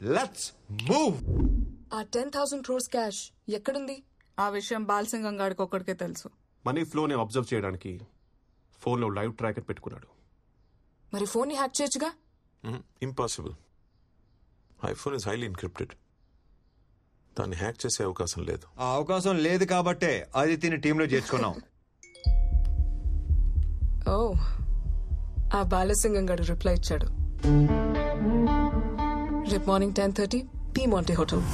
Let's move. ఆ 10,000 crores cash ఎక్కడుంది? ఆ విషయం బాలసింగం గాడికి ఒక్కడికే తెలుసు. మనీ ఫ్లోని అబ్జర్వ్ చేయడానికి ఫోన్లో లైవ్ ట్రాకర్ పెట్టుకున్నాడు. మరి ఫోన్ ని హ్యాక్ చేయొచ్చుగా? Impossible. IPhone is highly encrypted. దాన్ని హ్యాక్ చేసే అవకాశం లేదు. ఆ అవకాశం లేదు కాబట్టే ఆదిత్యని టీంలో చేర్చుకున్నాం. ఓ, ఆ బాలసింగం గారు రిప్లై ఇచ్చాడు. రేపు morning 10:30 P Monte hotel.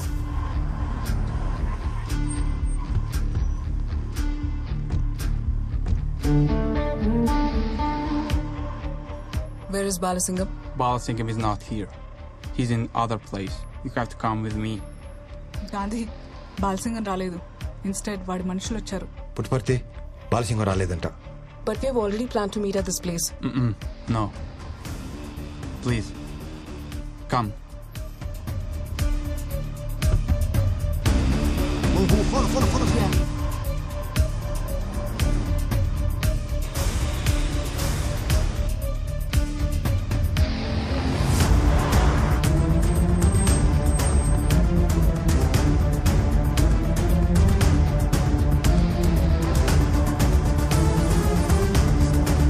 Where is Balasingam? Balasingam is not here. He's in other place. You have to come with me. Gandhi, Balasingam రాలేదు. ఇన్స్టెడ్ వాడి మనుషులు వచ్చారు. పుట్టుపర్తి బాలసింగం రాలేదంట. But we have already planned to meet at this place. No. Please. Come. Follow. Yeah.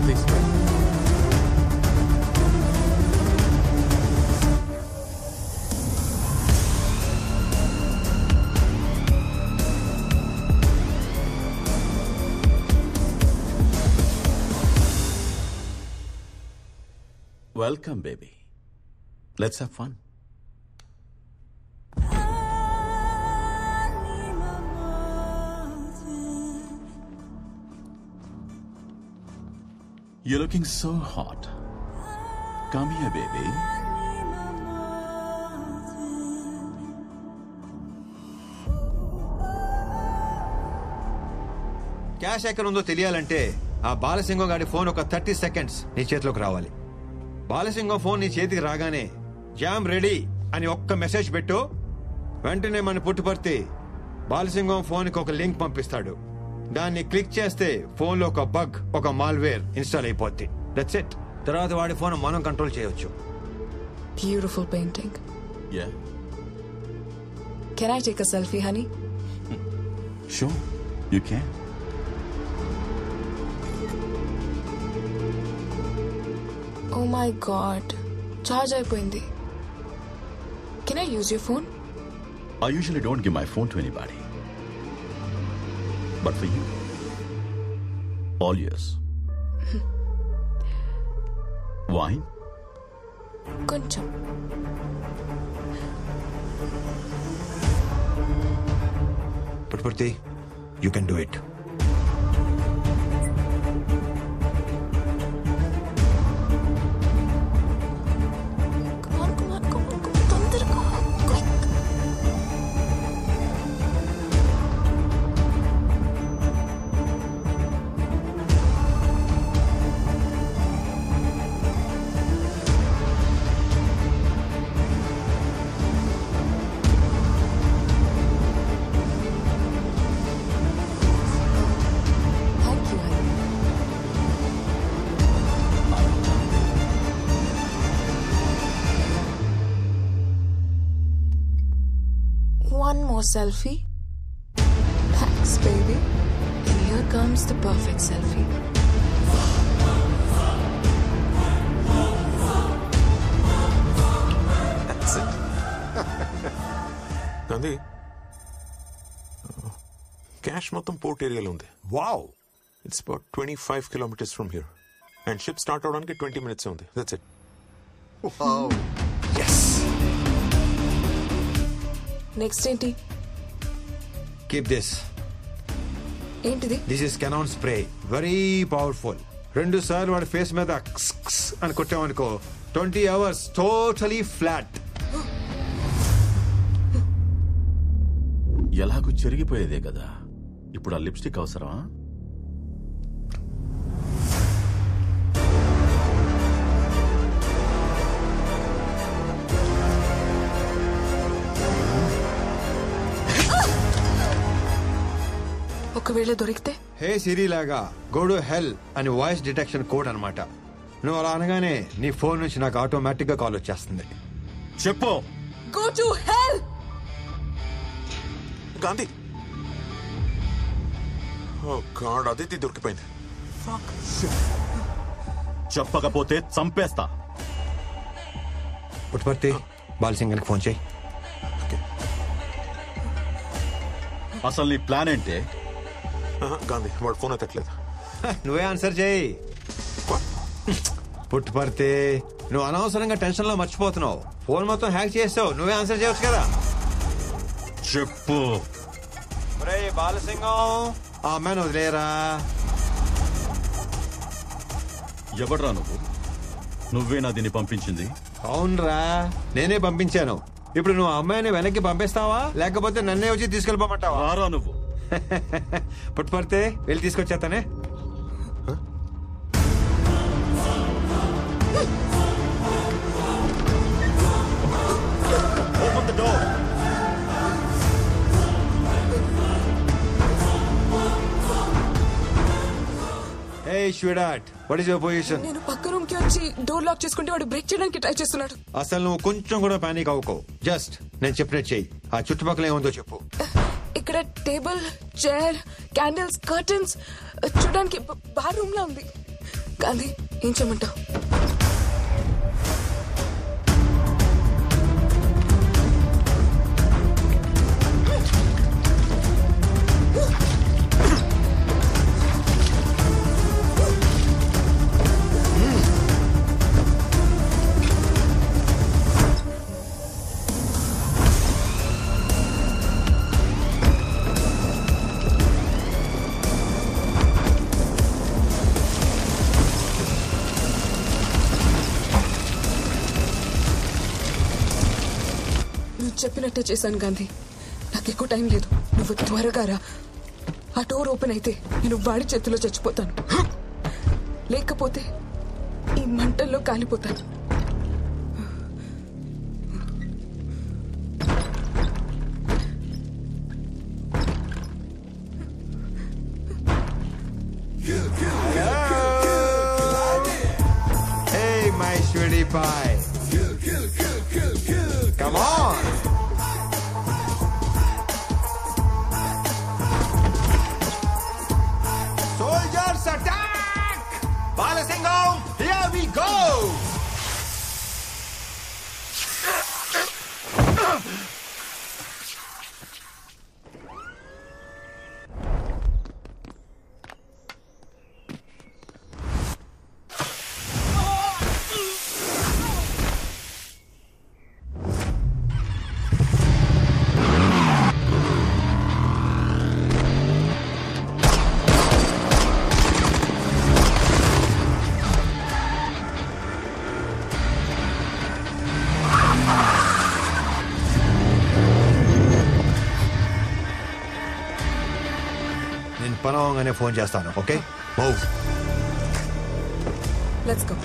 Please. Welcome, baby. Let's have fun. You're looking so hot. Come here, baby. Cash ఎక్కడ ఉందో తెలియాలంటే ఆ బాలసింగం గాడి ఫోన్ ఒక 30 seconds నీ చేతిలోకి రావాలి. Balasingam phone నీ చేతికి రాగానే జామ్ రెడీ అని ఒక్క మెసేజ్ పెట్టు. వెంటనే మన పుట్టుపర్తి బాలసింగం ఫోన్ కి ఒక లింక్ పంపిస్తాడు. దాన్ని క్లిక్ చేస్తే ఫోన్ లో ఒక బగ్, ఒక మాల్వేర్ ఇన్స్టాల్ అయిపోద్ది. That's it. తర్వాత వాడి ఫోన్ మనం కంట్రోల్ చేయొచ్చు. Beautiful painting. Yeah. Can I take a selfie, honey? Sure, you can. Oh my god. Charge అయిపోయింది. Can I use your phone? I usually don't give my phone to anybody. But for you, all yours. Wine? కొంచెం. Puttaparthi, you can do it. One more selfie. Thanks, baby. And here comes the perfect selfie. That's it. Gandhi, cash మొత్తం port ఏరియాలో ఉంది. Wow. It's about 25 kilometers from here. And ship start అవడానికి 20 minutes ఉంది. That's it. Wow. Yes. Next ఏంటి? Keep this. ఏంటిది? This is Canon spray. Very powerful. 2 సార్లు వాడి face మీద క్స్ క్స్ అని కొట్టామనుకో 20 hours totally flat. ఎలాగూ చెరిగిపోయేదే కదా. ఇప్పుడు ఆ లిప్స్టిక్ అవసరమా? ఒకవేళ దొరికితే? హే సిరి లాగా గో టు హెల్ అని వాయిస్ డిటెక్షన్ కోడ్ అన్నమాట. నువ్వు అలా అనగానే నీ ఫోన్ నుంచి నాకు ఆటోమేటిక్ గా కాల్ వచ్చేస్తుంది. చెప్పు. Go to hell! Gandhi oh God, Aditi దొరికిపోయింది. చెప్పకపోతే చంపేస్తా. పుట్టపర్తి బాలసింగానికి ఫోన్ చేయి. అసలు నీ ప్లాన్ ఏంటే? గాంధీ వాడు ఫోన్ ఎత్తట్లేదు. నువ్వే ఆన్సర్ చేయి. పుట్టపర్తి, నువ్వు అనవసరంగా టెన్షన్ లో మర్చిపోతున్నావు. ఫోన్ మొత్తం హ్యాక్ చేస్తావు. నువ్వే ఆన్సర్ చేయొచ్చు కదా. చెప్పు. బాలసింగం, ఆ అమ్మాయిని వదిలేరా. ఎవడ్రా నువ్వు? నువ్వేనా దీన్ని పంపించింది? అవునరా, నేనే పంపించాను. ఇప్పుడు నువ్వు అమ్మాయిని వెనక్కి పంపిస్తావా, లేకపోతే నన్నే వచ్చి తీసుకెళ్ళిపోమంటావా? రారా నువ్వు. పుట్టపడితే వెళ్ళి తీసుకొచ్చేస్తానే. Open the door. Hey, sweetheart, what is your position? నేను పక్క రూమ్ కి వచ్చి డోర్ లాక్ చేసుకుంటే వాడు బ్రేక్ చేయడానికి ట్రై చేస్తున్నాడు. అసలు నువ్వు కొంచెం కూడా పానిక్ అవ్వకో. జస్ట్ నేను చెప్పినట్టు చెయ్యి. ఆ చుట్టుపక్కల ఏముందో చెప్పు. ఇక్కడ టేబుల్, చైర్, క్యాండిల్స్, కర్టన్స్ చూడడానికి బార్ రూమ్ లా ఉంది. గాంధీ, ఏం చేయమంటావు? చెప్పినట్టే చేశాను గాంధీ. నాకు ఎక్కువ టైం లేదు. నువ్వు త్వరగా రా. ఆ డోర్ ఓపెన్ అయితే నేను వాడి చేతిలో చచ్చిపోతాను, లేకపోతే ఈ మంటల్లో కాలిపోతాను. Hey, my sweetie pie. Come on. Soldiers attack! Balasingam, here we go! నేను పనవంగానే ఫోన్ చేస్తాను. Okay, move. Let's go.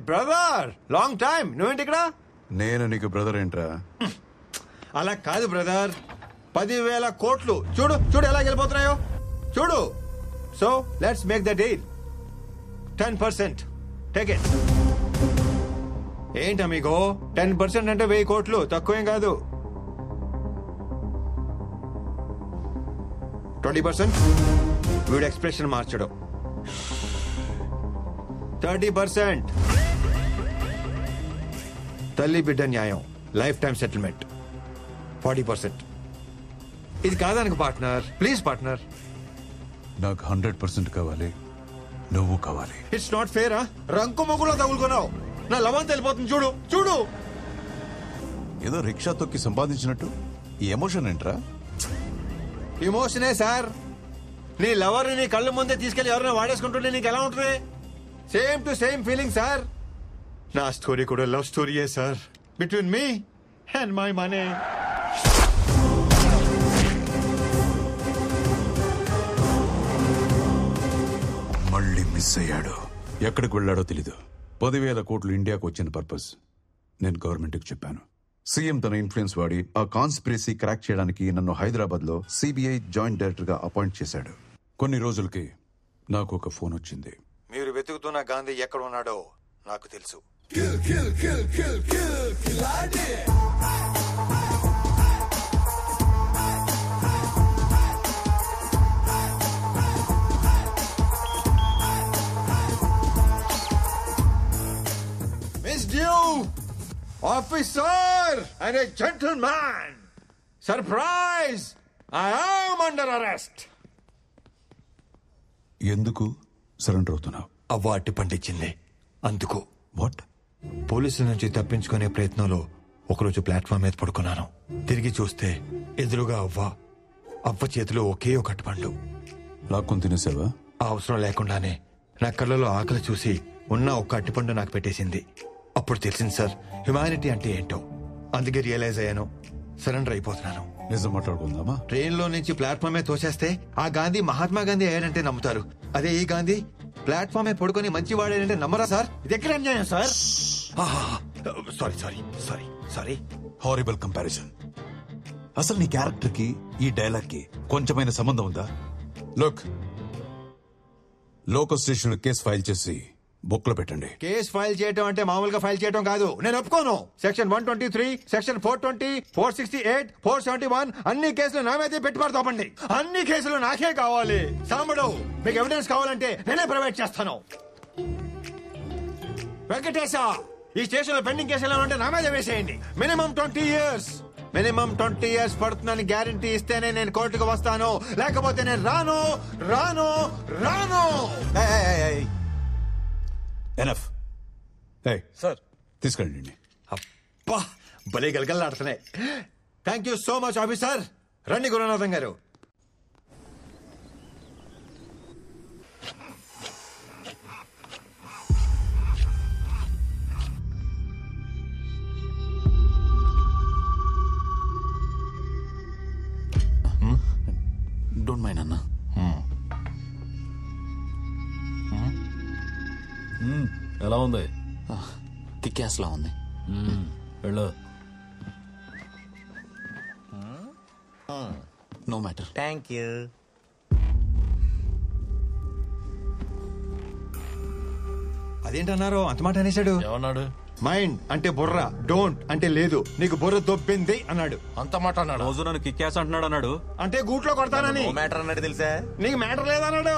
Brother, long time. నువ్వేంటి ఇక్కడ? నేను నీకు బ్రదర్ ఏంట్రా? అలా కాదు బ్రదర్, 10,000 కోట్లు చూడు చూడు ఎలా వెళ్ళిపోతున్నాయో చూడు. So let's make the deal. 10% take it. ఏంటి అమిగో, 10% అంటే 1000 కోట్లు, తక్కువేం కాదు. 20% వీడు ఎక్స్ప్రెషన్ మార్చడం. 30% తల్లి బిడ్డ న్యాయం, లైఫ్ టైం సెటిల్మెంట్. 40% ఇది కాదనకు పార్ట్నర్, ప్లీజ్ పార్ట్నర్. నాకు 100% కావాలి, నువ్వు కావాలి. It's not fair. రంకు మొగ్గులో తగులుకున్నావు, నా లవంత వెళ్ళిపోతుంది చూడు చూడు. ఏదో రిక్షా తొక్కి సంపాదించినట్టు ఈ ఎమోషన్ ఏంట్రా? ఇమోషనే సార్. నీ లవర్ నీ కళ్ళ ముందే తీసుకెళ్లి ఎవరైనా వాడేసుకుంటుంటే నీకు ఎలా ఉంటుంది? Same to same feeling sir. నా స్టోరీ కూడా లవ్ స్టోరీయే sir, between me and my money. మళ్ళీ మిస్ అయ్యాడు. ఎక్కడికి వెళ్ళాడో తెలీదు. 10,000 కోట్లు ఇండియాకు వచ్చిన పర్పస్ నేను గవర్నమెంట్కి చెప్పాను. సీఎం తన ఇన్ఫ్లుయెన్స్ వాడి ఆ కాన్స్పిరసీ క్రాక్ చేయడానికి నన్ను హైదరాబాద్ లో సిబిఐ జాయింట్ డైరెక్టర్ గా అపాయింట్ చేశాడు. కొన్ని రోజులకి నాకు ఒక ఫోన్ వచ్చింది. మీరు వెతుకుతున్న గాంధీ ఎక్కడ ఉన్నాడో నాకు తెలుసు. Officer and a gentleman, surprise! I am under arrest. ఎందుకు సరెండర్ అవుతున్నావు? అవార్డు పండించింది అందుకు. వాట్? పోలీసుల నుంచి తప్పించుకునే ప్రయత్నంలో ఒకరోజు ప్లాట్ఫామ్ మీద పడుకున్నాను. తిరిగి చూస్తే ఎదురుగా అవ్వ చేతిలో ఒకే ఒక అరటిపండు. లాక్కొని తినేసావా? ఆ అవసరం లేకుండానే నా కళ్ళలో ఆకలి చూసి ఉన్న ఒక్క అరటిపండు నాకు పెట్టేసింది. అప్పుడు తెలిసింది సార్, హ్యుమానిటీ అంటే ఏంటో. అందుకే రియలైజ్ అయ్యాను, సరెండర్ అయిపోతున్నాను. నిజం మాట్లాడుకుందామా? ట్రైన్ లో నుంచి ప్లాట్ఫామే తోసేస్తే ఆ గాంధీ మహాత్మా గాంధీ అయ్యాడంటే నమ్ముతారు. అదే ఈ గాంధీ ప్లాట్ఫామే పడుకొని మంచి వాడాడంటే నమ్మరా సార్? ఇది ఎక్కడ అన్యాయం sir? Sorry sorry sorry sorry. Horrible comparison. అసలు నీ క్యారెక్టర్ కి ఈ డైలాగ్ కి కొంచెమైన సంబంధం ఉందా? Look, local station case file చేసి బుక్ లో పెట్టండి. కేసు ఫైల్ చేయడం అంటే మామూలుగా ఫైల్ చేయడం కాదు. నేను ఒప్పుకోను. సెక్షన్ 123, సెక్షన్ 420, 468, 471 అన్ని కేసులు నా మీదే పెట్టి పడతామండి. అన్ని కేసులు నాకే కావాలి. సాంబడు, మీకు ఎవిడెన్స్ కావాలంటే నేనే ప్రొవైడ్ చేస్తాను. వెంకటేశ, ఈ స్టేషన్ లో పెండింగ్ కేసులు ఉంటే నా మీద వేసేయండి. Minimum 20 years. మినిమం 20 years పడుతుందని గ్యారంటీ ఇస్తేనే నేను కోర్టుకు వస్తాను, లేకపోతే నేను రాను రాను రాను. ఎనఫ్. సార్ తీసుకెళ్ళండి. అబ్బా, భలే గలగల్లాడుతున్నాయి. Thank you so much officer. రండి గురునాథం గారు. డోంట్ మైండ్ అన్నా. ఎలా ఉంది? కిక్యాస్ లా ఉంది. వెళ్ళు. No matter. Thank you. అదేంటన్నారు అంత మాట అనేసాడు? ఏమన్నాడు? మైండ్ అంటే బుర్ర, డోంట్ అంటే లేదు. నీకు బుర్ర దొబ్బింది అన్నాడు. అంత మాట అన్నాడు? రోజు నన్ను కిక్యాస్ అంటున్నాడు అన్నాడు. అంటే గూట్లో కొడతానని. మ్యాటర్ అన్నాడు తెలుసా? నీకు మ్యాటర్ లేదన్నాడు.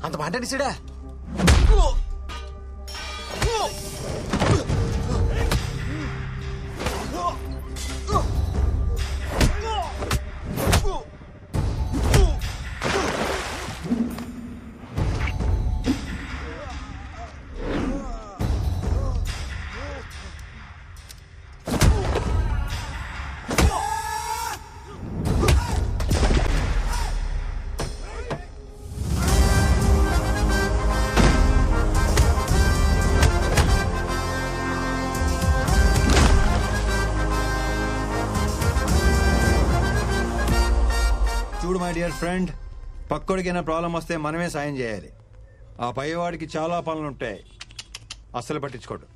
అంత మాట అనేసాడా? చూడు మై డియర్ ఫ్రెండ్, పక్కోడికైనా ప్రాబ్లం వస్తే మనమే సాయం చేయాలి. ఆ పైవాడికి చాలా పనులుంటాయి, అస్సలు పట్టించుకోడు.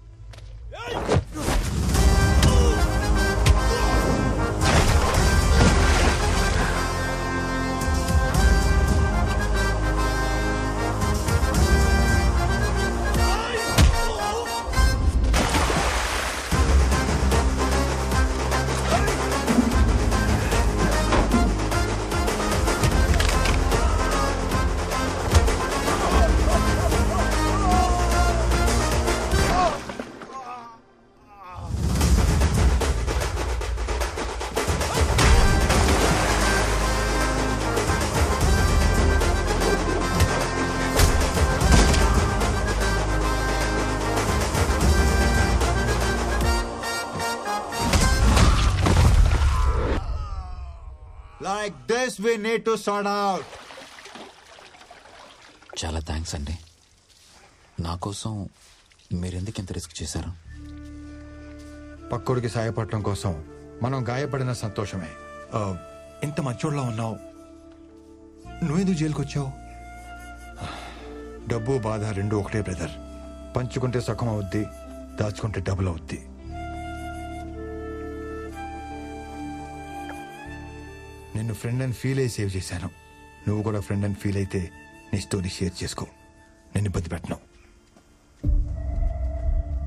Like this we need to sort out. చాలా థ్యాంక్స్ అండి. నా కోసం మీరెందుకు ఇంత రిస్క్ చేశారు? పక్కోడికి సాయపడటం కోసం మనం గాయపడిన సంతోషమే. ఇంత మంచోళ్ళ ఉన్నావు, నువ్వెందుకు జైలుకి వచ్చావు? డబ్బు బాధ రెండు ఒకటే బ్రదర్. పంచుకుంటే సుఖం అవుద్ది, దాచుకుంటే డబుల్ అవుద్ది. నిన్ను ఫ్రెండ్ అని ఫీల్ అయ్యి సేవ్ చేశాను. నువ్వు కూడా ఫ్రెండ్ అని ఫీల్ అయితే నీ స్టోరీ షేర్ చేసుకో. నేను ఇబ్బంది పెట్టను.